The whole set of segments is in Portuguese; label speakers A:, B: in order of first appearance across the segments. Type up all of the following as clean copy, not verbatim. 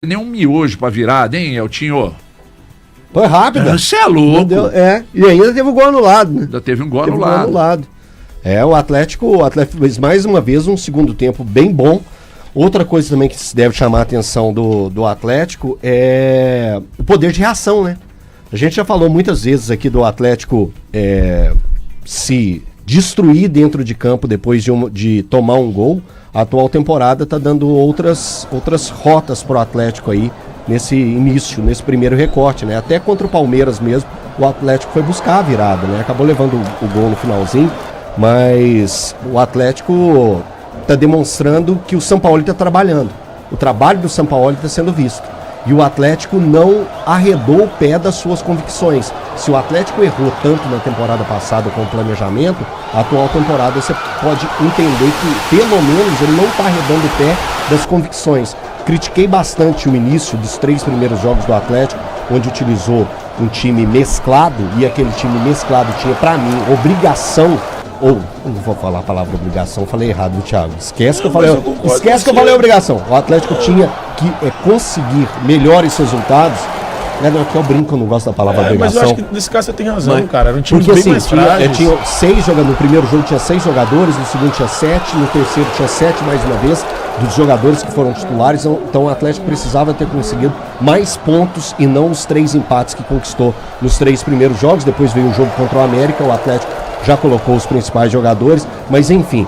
A: Nem um miojo pra virada, hein, Eltinho?
B: Foi rápida.
A: Você é louco.
B: E ainda teve um gol anulado, né?
A: Ainda teve um gol anulado.
B: O Atlético fez mais uma vez um segundo tempo bem bom. Outra coisa também que se deve chamar a atenção do Atlético é o poder de reação, né? A gente já falou muitas vezes aqui do Atlético se destruir dentro de campo depois de tomar um gol. A atual temporada está dando outras rotas para o Atlético aí nesse início, nesse primeiro recorte, né? Até contra o Palmeiras mesmo, o Atlético foi buscar a virada, né? Acabou levando o gol no finalzinho, mas o Atlético está demonstrando que o Sampaoli está trabalhando. O trabalho do Sampaoli está sendo visto. E o Atlético não arredou o pé das suas convicções. Se o Atlético errou tanto na temporada passada com o planejamento, a atual temporada você pode entender que, pelo menos, ele não está arredando o pé das convicções. Critiquei bastante o início dos 3 primeiros jogos do Atlético, onde utilizou um time mesclado, e aquele time mesclado tinha, para mim, obrigação. Não vou falar a palavra obrigação, falei errado, Thiago. Esquece que eu falei obrigação. O Atlético tinha que conseguir melhores resultados. Aqui eu brinco, eu não gosto da palavra obrigação.
C: Mas eu acho que nesse caso você tem razão, cara. Era um time
B: porque,
C: bem
B: assim,
C: mais
B: tinha 6 jogadores. No primeiro jogo tinha 6 jogadores, no segundo tinha 7, no terceiro tinha 7 mais uma vez, dos jogadores que foram titulares. Então o Atlético precisava ter conseguido mais pontos e não os 3 empates que conquistou nos 3 primeiros jogos. Depois veio o jogo contra o América, o Atlético já colocou os principais jogadores, mas enfim,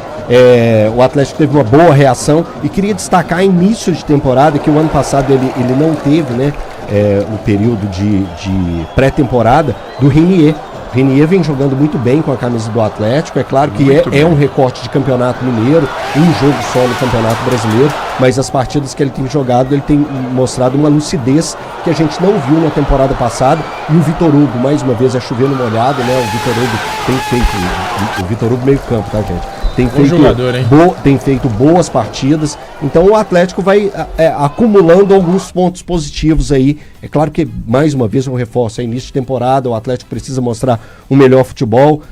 B: o Atlético teve uma boa reação e queria destacar início de temporada, que o ano passado ele não teve, né, o período de pré-temporada do Renier. O Renier vem jogando muito bem com a camisa do Atlético, é claro que é um recorte de campeonato mineiro, um jogo só no campeonato brasileiro, mas as partidas que ele tem jogado, ele tem mostrado uma lucidez que a gente não viu na temporada passada. E o Vitor Hugo, mais uma vez, é chover no molhado, né? O Vitor Hugo tem feito, o Vitor Hugo meio campo, tá, gente? Tem feito boas partidas. Então o Atlético vai acumulando alguns pontos positivos aí. É claro que, mais uma vez, um reforço, é início de temporada, o Atlético precisa mostrar um melhor futebol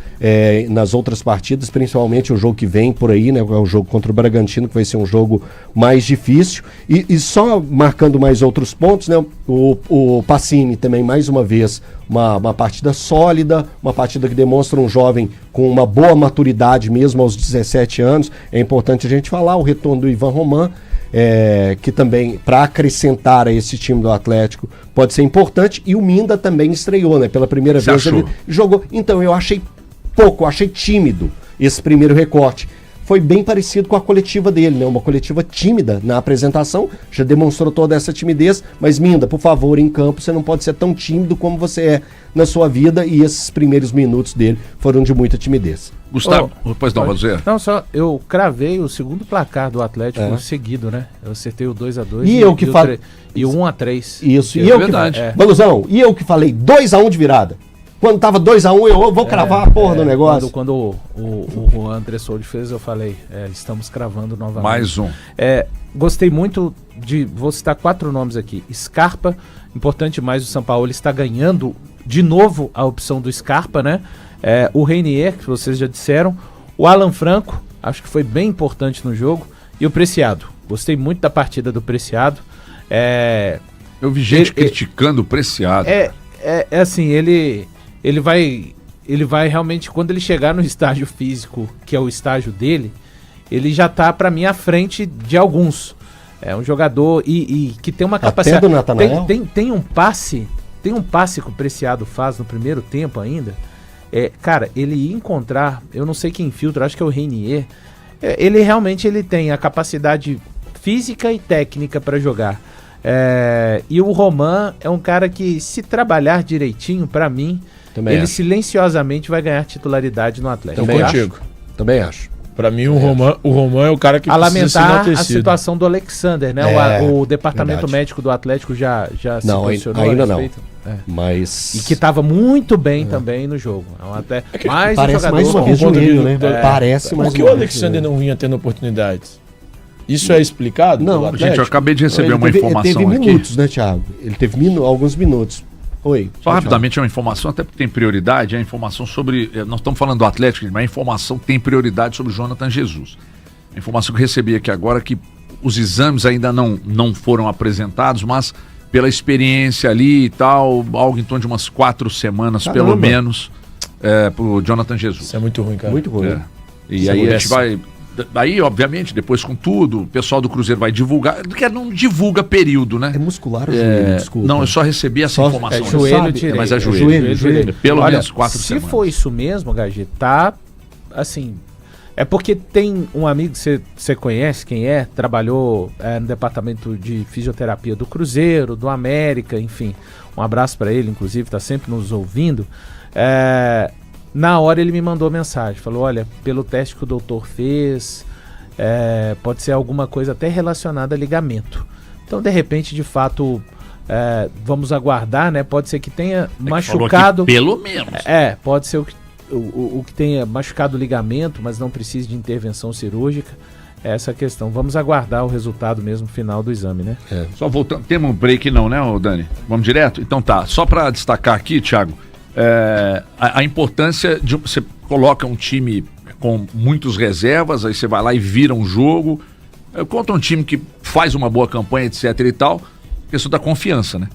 B: nas outras partidas, principalmente o jogo que vem por aí, né? O jogo contra o Bragantino, que vai ser um jogo mais difícil. E só marcando mais outros pontos, né? O Pacini também, mais uma vez, uma partida sólida, uma partida que demonstra um jovem com uma boa maturidade mesmo aos 17 anos. É importante a gente falar o retorno do Ivan Roman, que também, para acrescentar a esse time do Atlético, pode ser importante. E o Minda também estreou, né? Pela primeira vez ele jogou. Então eu achei achei tímido esse primeiro recorte. Foi bem parecido com a coletiva dele, né? Uma coletiva tímida na apresentação, já demonstrou toda essa timidez, mas Minda, por favor, em campo você não pode ser tão tímido como você é na sua vida, e esses primeiros minutos dele foram de muita timidez.
A: Gustavo, pois não, Valdir?
D: Não, só eu cravei o segundo placar do Atlético seguido, né? Eu acertei o 2-2
B: e eu que falei
D: e o 1-3.
B: Isso, e eu verdade. Baluzão, e eu que falei 2-1 de virada. Quando tava 2-1, eu vou cravar a porra do negócio.
D: Quando o André Soldi fez, eu falei, estamos cravando novamente.
A: Mais um.
D: Gostei muito vou citar 4 nomes aqui. Scarpa, importante mais, o Sampaoli está ganhando de novo a opção do Scarpa, né? O Renier, que vocês já disseram. O Alan Franco, acho que foi bem importante no jogo. E o Preciado. Gostei muito da partida do Preciado.
A: Eu vi gente criticando o Preciado.
D: Assim, ele vai realmente, quando ele chegar no estágio físico, que é o estágio dele, ele já tá, pra mim, à frente de alguns. É um jogador e que tem uma capacidade.
B: Até do Natanael?
D: Tem um passe que o Preciado faz no primeiro tempo ainda. Cara, ele ia encontrar, eu não sei quem filtra, acho que é o Renier. Ele realmente tem a capacidade física e técnica para jogar. E o Roman é um cara que, se trabalhar direitinho, pra mim, ele silenciosamente vai ganhar titularidade no Atlético.
B: Também acho.
C: Pra mim, o Roman é o cara que
D: precisa ser enaltecido. A situação do Alexander, né? O departamento médico do Atlético já se posicionou
B: ainda não. Mas...
D: E que estava muito bem também no jogo.
B: Parece mais uma vez joelho, né? Parece mais uma vez.
C: Por que o Alexander não vinha tendo oportunidades? Isso é explicado?
A: Não, gente, eu acabei de receber uma informação aqui.
B: Ele teve minutos, né, Thiago? Ele teve alguns minutos. Oi.
A: Só rapidamente, é uma informação, até porque tem prioridade, é a informação sobre... Nós estamos falando do Atlético, mas a informação tem prioridade sobre o Jonathan Jesus. A informação que eu recebi aqui agora é que os exames ainda não foram apresentados, mas pela experiência ali e tal, algo em torno de umas 4 semanas, pelo menos, pro Jonathan Jesus.
C: Isso é muito ruim, cara.
B: Muito ruim.
A: E aí a gente vai... Aí, obviamente, depois com tudo, o pessoal do Cruzeiro vai divulgar, porque não divulga período, né?
B: É muscular ou joelho? Desculpa.
A: Não, eu só recebi essa informação.
D: Joelho direito.
A: Mas é joelho. Pelo
D: Olha,
A: menos 4 semanas.
D: Se for isso mesmo, Gagi, tá assim... É porque tem um amigo que você conhece, quem é, trabalhou no departamento de fisioterapia do Cruzeiro, do América, enfim. Um abraço para ele, inclusive, tá sempre nos ouvindo. Na hora ele me mandou mensagem, falou, olha, pelo teste que o doutor fez, pode ser alguma coisa até relacionada a ligamento. Então, de repente, de fato, vamos aguardar, né? Pode ser que tenha machucado...
A: Que pelo menos.
D: Pode ser o que tenha machucado o ligamento, mas não precise de intervenção cirúrgica. Essa questão. Vamos aguardar o resultado mesmo final do exame, né?
A: Só voltando, temos um break não, né, Dani? Vamos direto? Então tá, só para destacar aqui, Thiago, a importância de você coloca um time com muitos reservas, aí você vai lá e vira um jogo, contra um time que faz uma boa campanha, etc e tal, questão da confiança, né?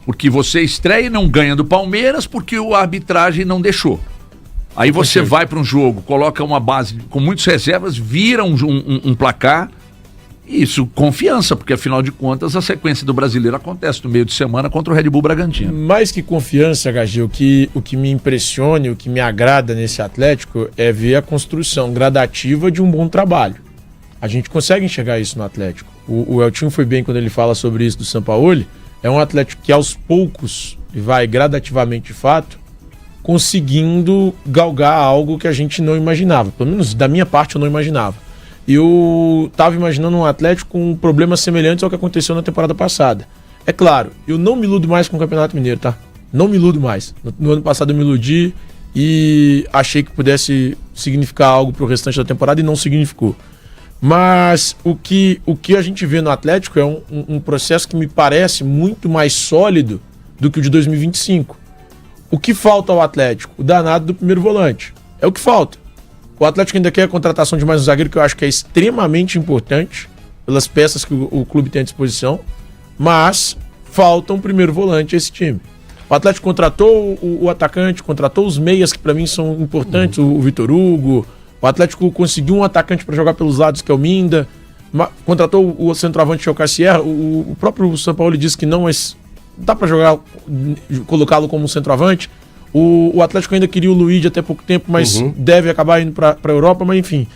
A: Porque você estreia e não ganha do Palmeiras porque a arbitragem não deixou. Aí você vai para um jogo, coloca uma base com muitas reservas, vira um placar, e isso, confiança, porque afinal de contas a sequência do Brasileiro acontece no meio de semana contra o Red Bull Bragantino.
C: Mais que confiança, Gagi, o que me impressiona, o que me agrada nesse Atlético é ver a construção gradativa de um bom trabalho. A gente consegue enxergar isso no Atlético. O Eltinho foi bem quando ele fala sobre isso do Sampaoli. É um Atlético que aos poucos vai gradativamente de fato conseguindo galgar algo que a gente não imaginava. Pelo menos da minha parte eu não imaginava. Eu estava imaginando um Atlético com problemas semelhantes ao que aconteceu na temporada passada. É claro, eu não me iludo mais com o Campeonato Mineiro, tá? Não me iludo mais. No ano passado eu me iludi e achei que pudesse significar algo para o restante da temporada e não significou. Mas o que a gente vê no Atlético é um processo que me parece muito mais sólido do que o de 2025. O que falta ao Atlético? O danado do primeiro volante. É o que falta. O Atlético ainda quer a contratação de mais um zagueiro, que eu acho que é extremamente importante, pelas peças que o clube tem à disposição, mas falta um primeiro volante a esse time. O Atlético contratou o atacante, contratou os meias, que para mim são importantes, o Vitor Hugo. O Atlético conseguiu um atacante para jogar pelos lados, que é o Minda. Contratou o centroavante, que é o Cassier. O próprio Sampaoli disse que não dá para jogar, colocá-lo como um centroavante. O Atlético ainda queria o Luigi até pouco tempo, mas deve acabar indo para a Europa, mas enfim.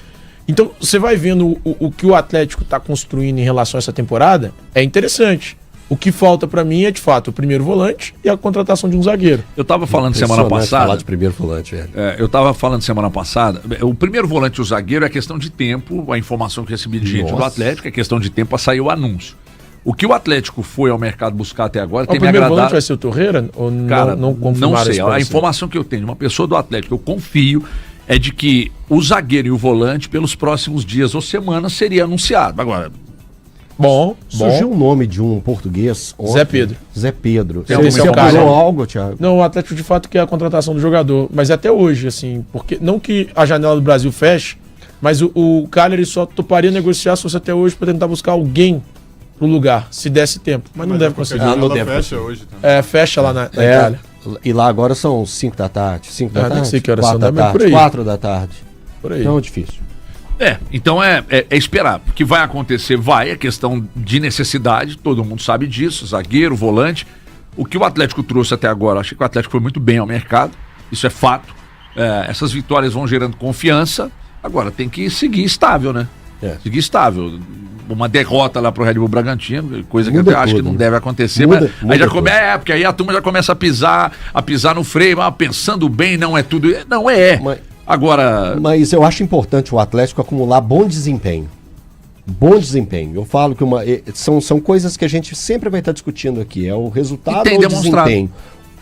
C: Então, você vai vendo o que o Atlético está construindo em relação a essa temporada, é interessante. O que falta para mim é, de fato, o primeiro volante e a contratação de um zagueiro.
A: Eu estava falando semana passada...
B: falar de primeiro volante, velho.
A: Eu estava falando semana passada, o primeiro volante e o zagueiro é questão de tempo, a informação que recebi de gente do Atlético é questão de tempo para sair o anúncio. O que o Atlético foi ao mercado buscar até agora tem me agradado. O primeiro volante
C: vai ser o Torreira? Ou
A: cara,
C: não
A: confirmaram? Não sei. A informação que eu tenho de uma pessoa do Atlético, eu confio, é de que o zagueiro e o volante, pelos próximos dias ou semanas, seria anunciado. Agora,
B: surgiu o nome de um português ontem. Zé Pedro.
C: Você apurou
B: algo, Thiago?
C: Não, o Atlético de fato quer a contratação do jogador, mas até hoje, assim, porque não que a janela do Brasil feche, mas o Cagliari só toparia negociar se fosse até hoje para tentar buscar alguém pro lugar, se desse tempo, mas não deve conseguir.
E: Não deve fecha hoje também.
C: Fecha lá na Itália.
B: E lá agora são 5 da tarde, 5 da tarde,
C: não sei que horas
B: 4
C: são,
B: da tarde,
C: por aí.
B: 4 da tarde.
C: Por aí.
B: Então é difícil.
A: Então é esperar, porque vai acontecer, é questão de necessidade, todo mundo sabe disso, zagueiro, volante. O que o Atlético trouxe até agora, achei que o Atlético foi muito bem ao mercado, isso é fato. Essas vitórias vão gerando confiança, agora tem que seguir estável, né? Seguir estável. Uma derrota lá pro Red Bull Bragantino, coisa que eu acho que não deve acontecer, aí já porque aí a turma já começa a pisar no freio, pensando bem, não é tudo, não é. Mas
B: eu acho importante o Atlético acumular bom desempenho. Bom desempenho. Eu falo que são coisas que a gente sempre vai estar discutindo aqui, é o resultado ou o desempenho.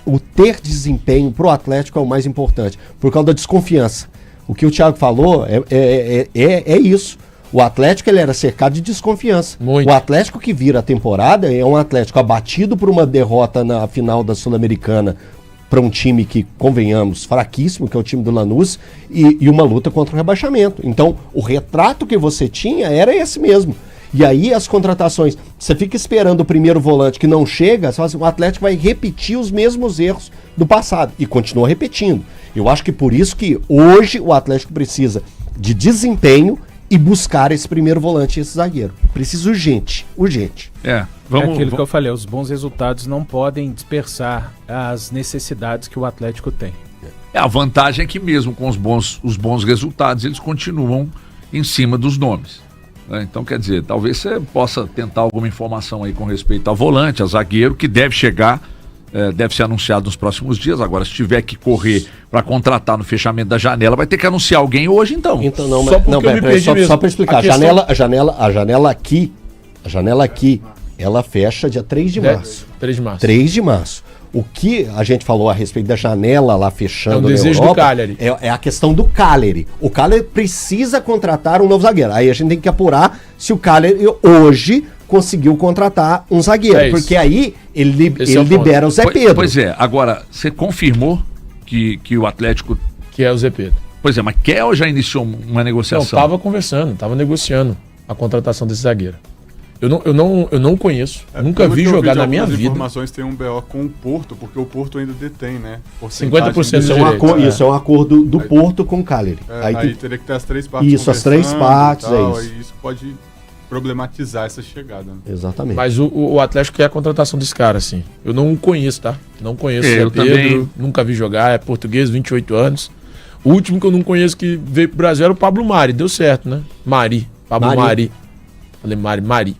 B: O ter desempenho pro Atlético é o mais importante, por causa da desconfiança. O que o Thiago falou é isso. O Atlético ele era cercado de desconfiança.
C: Muito.
B: O Atlético que vira a temporada é um Atlético abatido por uma derrota na final da Sul-Americana para um time que, convenhamos, fraquíssimo, que é o time do Lanús, e uma luta contra o rebaixamento. Então, o retrato que você tinha era esse mesmo. E aí as contratações, você fica esperando o primeiro volante que não chega, você fala assim, o Atlético vai repetir os mesmos erros do passado e continua repetindo. Eu acho que por isso que hoje o Atlético precisa de desempenho e buscar esse primeiro volante e esse zagueiro. Precisa urgente.
D: É aquilo que eu falei, os bons resultados não podem dispersar as necessidades que o Atlético tem.
A: A vantagem é que mesmo com os bons resultados, eles continuam em cima dos nomes. Né? Então, quer dizer, talvez você possa tentar alguma informação aí com respeito a volante, a zagueiro, que deve chegar, deve ser anunciado nos próximos dias. Agora, se tiver que correr para contratar no fechamento da janela, vai ter que anunciar alguém hoje, então.
B: Então só para explicar, a janela aqui, ela fecha dia 3 de março.
C: 3 de março.
B: 3 de março. O que a gente falou a respeito da janela lá fechando
C: na Europa do Cagliari.
B: É a questão do Cagliari. O Cagliari precisa contratar um novo zagueiro. Aí a gente tem que apurar se o Cagliari hoje conseguiu contratar um zagueiro. Porque aí ele libera o Zé Pedro.
A: Pois é. Agora, você confirmou que o Atlético...
C: Que é o Zé Pedro.
A: Pois é, mas quer ou já iniciou uma negociação?
C: Não, estava conversando, estava negociando a contratação desse zagueiro. Eu não conheço, nunca vi jogar na minha vida. As
E: informações têm um BO com o Porto, porque o Porto ainda detém, né?
C: 50%
B: isso é um acordo do Porto com o Cagliari.
E: Aí teria que ter as 3 partes.
B: Isso, as 3 partes,
E: tal,
B: é isso.
E: Aí isso pode problematizar essa chegada. Né?
B: Exatamente.
C: Mas o Atlético quer a contratação desse cara, assim. Eu não conheço, tá? Não conheço o Zé Pedro, também. Nunca vi jogar, é português, 28 anos. O último que eu não conheço que veio pro Brasil era o Pablo Mari, deu certo, né? Pablo Mari. Falei Mari.